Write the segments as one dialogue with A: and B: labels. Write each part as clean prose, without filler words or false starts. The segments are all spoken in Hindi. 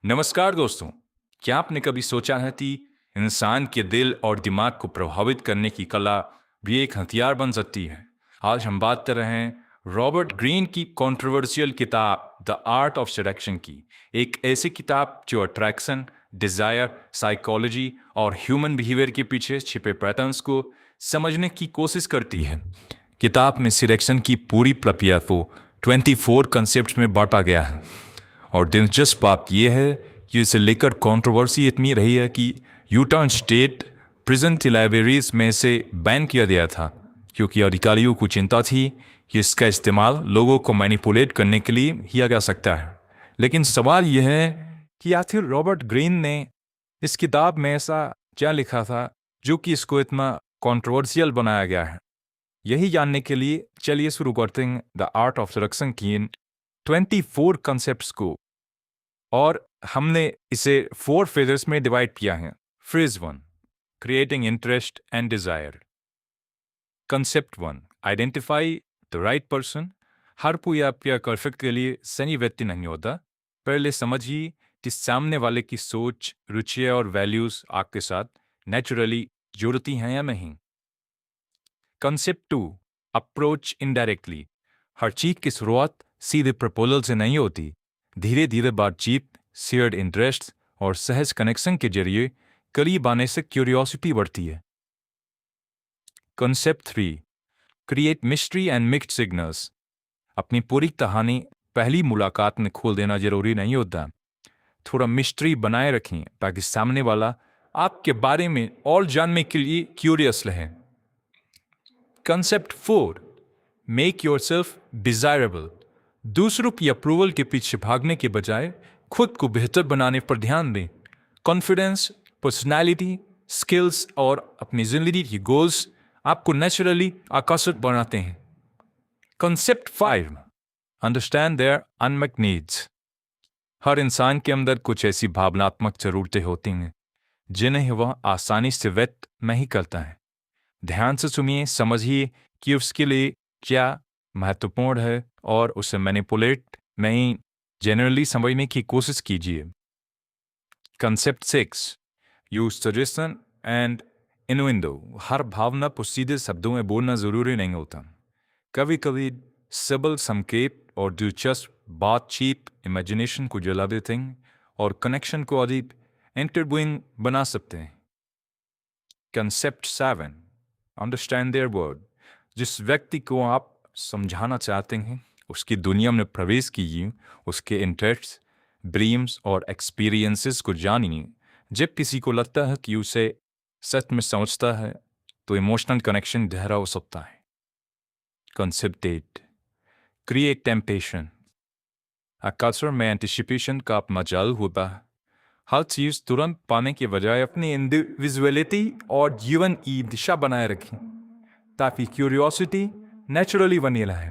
A: नमस्कार दोस्तों। क्या आपने कभी सोचा है कि इंसान के दिल और दिमाग को प्रभावित करने की कला भी एक हथियार बन सकती है? आज हम बात कर रहे हैं रॉबर्ट ग्रीन की कंट्रोवर्शियल किताब द आर्ट ऑफ सेडक्शन की। एक ऐसी किताब जो अट्रैक्शन, डिजायर, साइकोलॉजी और ह्यूमन बिहेवियर के पीछे छिपे पैटर्न्स को समझने की कोशिश करती है। किताब में सिलेक्शन की पूरी प्रक्रिया को 24 कंसेप्ट में बांटा गया है। और दिलचस्प बात यह है कि इसे लेकर कंट्रोवर्सी इतनी रही है कि यूटा स्टेट प्रिजन की लाइब्रेरीज में इसे बैन किया गया था, क्योंकि अधिकारियों को चिंता थी कि इसका इस्तेमाल लोगों को मैनिपुलेट करने के लिए किया जा सकता है। लेकिन सवाल यह है कि आखिर रॉबर्ट ग्रीन ने इस किताब में ऐसा क्या लिखा था जो कि इसको इतना कंट्रोवर्शियल बनाया गया है? यही जानने के लिए चलिए शुरू करते हैं द आर्ट ऑफ सेडक्शन की इन 24 कंसेप्ट्स को। और हमने इसे 4 फेजेस में डिवाइड किया है। Phase 1, creating interest and desire. Concept 1, identify the right person. हर कोई आपके आकर्षक के लिए सही व्यक्ति नहीं होता। पहले समझिए कि सामने वाले की सोच, रुचियाँ और वैल्यूज आपके साथ नेचुरली जुड़ती हैं या नहीं। Concept 2, approach indirectly. हर चीज की शुरुआत सीधे प्रपोजल से नहीं होती। धीरे धीरे बातचीत, शेयर्ड इंटरेस्ट और सहज कनेक्शन के जरिए करीब आने से क्यूरियोसिटी बढ़ती है। Concept 3, create mystery and mixed signals. अपनी पूरी कहानी पहली मुलाकात में खोल देना जरूरी नहीं होता। थोड़ा मिस्ट्री बनाए रखें ताकि सामने वाला आपके बारे में और जानने के लिए क्यूरियस रहे। Concept 4, make yourself desirable. दूसरों की अप्रूवल के पीछे भागने के बजाय खुद को बेहतर बनाने पर ध्यान दें। कॉन्फिडेंस, पर्सनैलिटी, स्किल्स और अपनी जिंदगी की गोल्स आपको नेचुरली आकर्षित बनाते हैं। Concept 5, understand their unmet needs. हर इंसान के अंदर कुछ ऐसी भावनात्मक जरूरतें होती हैं जिन्हें वह आसानी से व्यक्त नहीं करता है। ध्यान से सुनिए, समझिए कि उसके लिए क्या महत्वपूर्ण है और उसे मैनिपुलेट नहीं, जनरली समझने की कोशिश कीजिए। Concept 6, use suggestion and innuendo. हर भावना को सीधे शब्दों में बोलना जरूरी नहीं होता। कभी कभी सबल संकेत और दिलचस्प बातचीत इमेजिनेशन को जला देते हैं और कनेक्शन को अधिक इंटरव्यूइंग बना सकते हैं। Concept 7, understand their word. जिस व्यक्ति को आप समझाना चाहते हैं उसकी दुनिया में प्रवेश कीजिए, उसके इंटरेस्ट, ड्रीम्स और एक्सपीरियंसेस को जानिए। जब किसी को लगता है कि उसे सच में समझता है तो इमोशनल कनेक्शन गहरा हो सकता है। Concept 8, create temptation. अक्सर में एंटिसिपेशन का अपना जाल होता है। हर चीज तुरंत पाने के बजाय अपनी इंडिविजुअलिटी और जीवन की दिशा बनाए रखें ताकि क्यूरियोसिटी नेचुरली बनी रहे।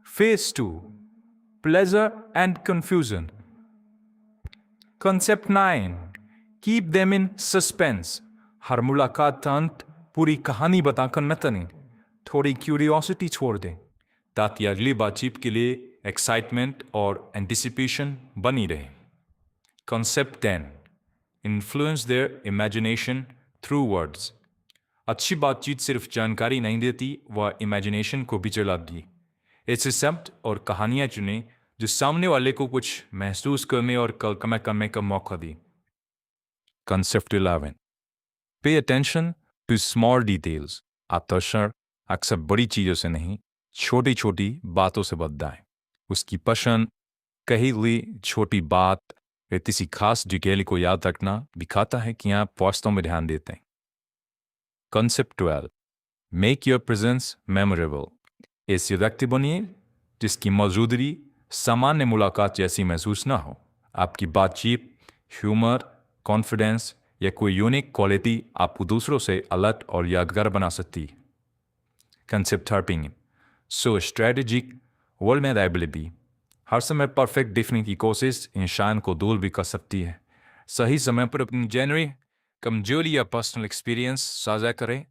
A: Phase 2, pleasure and confusion. Concept 9, keep them in suspense. हर मुलाकात का अंत पूरी कहानी बताकर न तने, थोड़ी क्यूरियोसिटी छोड़ दें ताकि अगली बातचीत के लिए एक्साइटमेंट और एंटिसिपेशन बनी रहे। Concept 10, influence there imagination through words. अच्छी बातचीत सिर्फ जानकारी नहीं देती, वह इमेजिनेशन को भी चलाती। ऐसे शब्द और कहानियां चुनें जो सामने वाले को कुछ महसूस करने और कल्पना करने का मौका दी। Concept 11, pay attention to small details. आकर्षण अक्सर बड़ी चीजों से नहीं, छोटी छोटी बातों से बनता है। उसकी पसंद, कही हुई छोटी बात या किसी खास डिटेल को याद रखना दिखाता है कि आप वास्तव में ध्यान देते हैं। Concept 12, make your presence memorable. ऐसी व्यक्ति बनिए जिसकी मौजूदगी सामान्य मुलाकात जैसी महसूस ना हो। आपकी बातचीत, ह्यूमर, कॉन्फिडेंस या कोई यूनिक क्वालिटी आपको दूसरों से अलग और यादगार बना सकती है। कंसेप्ट 13, सो स्ट्रेटेजिक वल्नरेबिलिटी। हर समय परफेक्ट दिखने की कोशिश इंसान को दूर भी कर सकती है। सही समय पर अपनी जेन्युइन कमजोरी या पर्सनल एक्सपीरियंस साझा करें,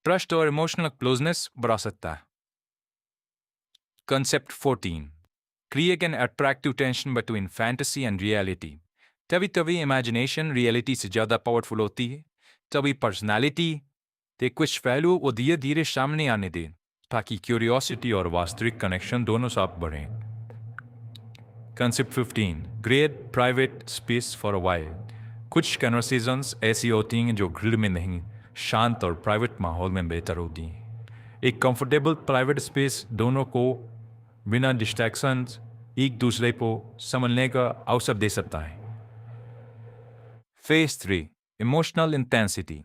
A: ट्रस्ट और इमोशनल क्लोजनेस बढ़ा सकता है। Concept 14, create an attractive tension between fantasy and reality. तभी तभी इमेजिनेशन रियलिटी से ज़्यादा पावरफुल होती है. तभी पर्सनालिटी के कुछ वैल्यू वो धीरे धीरे सामने आने दें ताकि क्यूरियोसिटी और वास्तविक कनेक्शन दोनों साथ बढ़ें. Concept 15. Create private space for a while. कुछ कन्वर्सेशंस ऐसी होती हैं जो ग्रिड में नहीं, शांत और प्राइवेट माहौल में बेहतर होती हैं. एक कंफर्टेबल प्राइवेट स्पेस दोनों को बिना डिस्ट्रैक्शंस एक दूसरे को समझने का अवसर दे सकता है. Phase 3. Emotional intensity.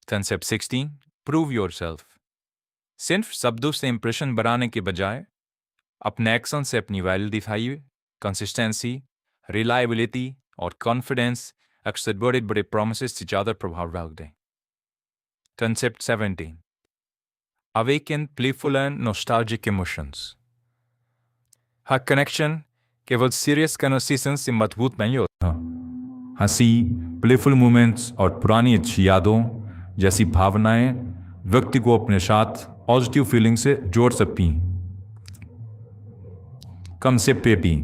A: Concept 16. Prove yourself. सिर्फ शब्दों से इंप्रेशन बनाने के बजाय अपने एक्शन से अपनी वैल्यू दिखाइए. कंसिस्टेंसी, रिलायबिलिटी और कॉन्फिडेंस अक्सर बड़े बड़े प्रोमिसेस से ज़्यादा प्रभाव डालते हैं. Concept 17. Awaken playful and nostalgic emotions. Her connection केवल सीरियस कन्वर्सेशन से मजबूत नहीं होता. हंसी, प्लेफुल मोमेंट्स और पुरानी अच्छी यादों जैसी भावनाएं व्यक्ति को अपने साथ पॉजिटिव फीलिंग से जोड़ सकती हैं. कंसेप्ट 18.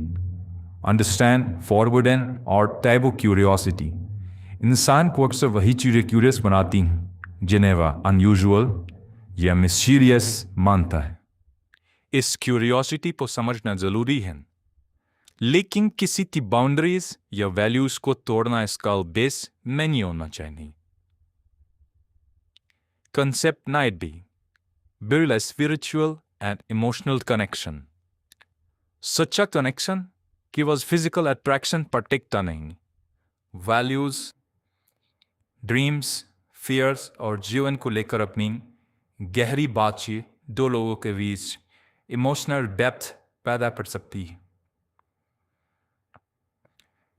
A: अंडरस्टैंड फॉरवर्डन और टैबू क्यूरियोसिटी. इंसान को अक्सर वही चीज़ें क्यूरियस बनाती हैं जिन्हें वह अनयूजुअल या मिस्टीरियस मानता है. इस क्यूरियोसिटी को समझना जरूरी है, लेकिन किसी की बाउंड्रीज या वैल्यूज को तोड़ना इसका बेस नहीं होना चाहिए. Concept 9B. Build a spiritual and emotional connection. सच्चा कनेक्शन केवल फिजिकल अट्रैक्शन पर टिकता नहीं. वैल्यूज, ड्रीम्स, फियर्स और जीवन को लेकर अपनी गहरी बातचीत दो लोगों के बीच इमोशनल डेप्थ पैदा कर सकती है.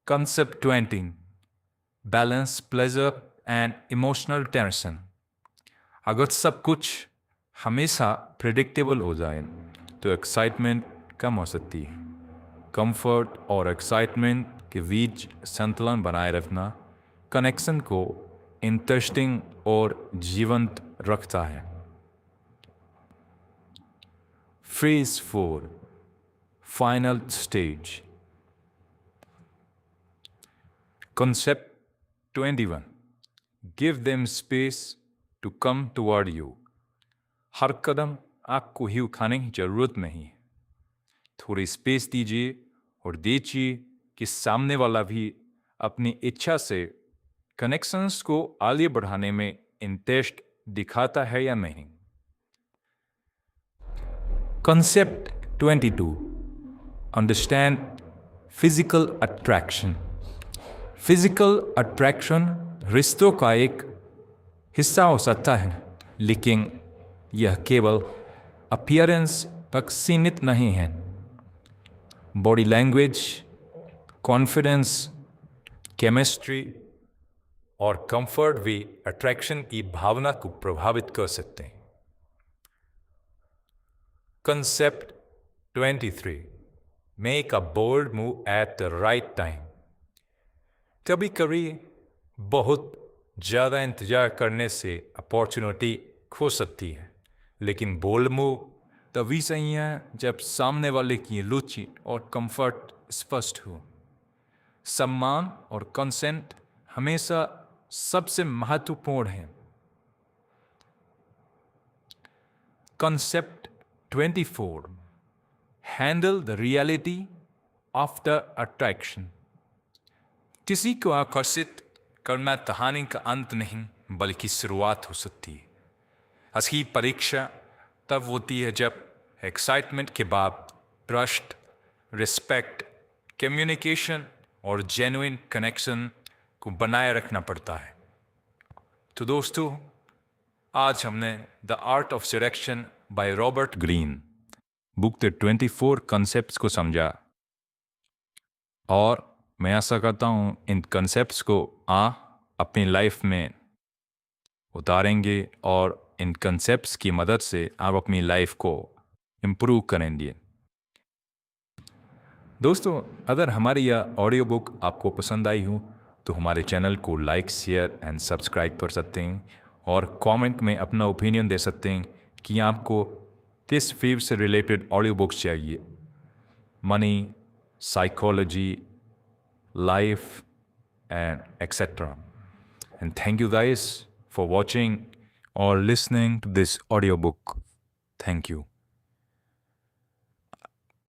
A: Concept 20. Balance pleasure and emotional tension. अगर सब कुछ हमेशा प्रेडिक्टेबल हो जाए तो एक्साइटमेंट कम हो सकती है. कंफर्ट और एक्साइटमेंट के बीच संतुलन बनाए रखना कनेक्शन को इंटरेस्टिंग और जीवंत रखता है. Phase 4. Final stage. Concept 21. Give them space to come toward you. हर कदम आपको ही उठाने की जरूरत नहीं है. थोड़ी स्पेस दीजिए और देखिए कि सामने वाला भी अपनी इच्छा से कनेक्शंस को आगे बढ़ाने में इंटरेस्ट दिखाता है या नहीं. Concept 22. Understand physical attraction. Physical attraction रिश्तों का एक हिस्सा हो सकता है, लेकिन यह केवल अपीयरेंस तक सीमित नहीं है. बॉडी लैंग्वेज, कॉन्फिडेंस, केमिस्ट्री और कंफर्ट भी अट्रैक्शन की भावना को प्रभावित कर सकते हैं. Concept 23. Make a bold move at the right time. कभी कभी बहुत ज़्यादा इंतजार करने से अपॉर्चुनिटी खो सकती है, लेकिन बोल्ड मूव तभी सही है जब सामने वाले की रुचि और कंफर्ट स्पष्ट हो. सम्मान और कंसेंट हमेशा सबसे महत्वपूर्ण है. Concept 24. Handle the reality of the attraction. किसी को आकर्षित करना कहानी का अंत नहीं बल्कि शुरुआत हो सकती है. असली परीक्षा तब होती है जब एक्साइटमेंट के बाद ट्रस्ट, रिस्पेक्ट, कम्युनिकेशन और जेन्युइन कनेक्शन को बनाए रखना पड़ता है. तो दोस्तों, आज हमने the art of selection by Robert Greene book के 24 कॉन्सेप्ट्स को समझा, और मैं आशा करता हूँ इन कॉन्सेप्ट्स को अपनी लाइफ में उतारेंगे और इन कॉन्सेप्ट्स की मदद से आप अपनी लाइफ को इम्प्रूव करेंगे. दोस्तों, अगर हमारी यह ऑडियो बुक आपको पसंद आई हो तो हमारे चैनल को लाइक, शेयर एंड सब्सक्राइब कर सकते हैं और कमेंट में अपना ओपिनियन दे सकते हैं कि आपको किस फील्ड से रिलेटेड ऑडियो बुक्स चाहिए. money, psychology, life, and etc. And thank you guys for watching or listening to this audiobook. Thank you.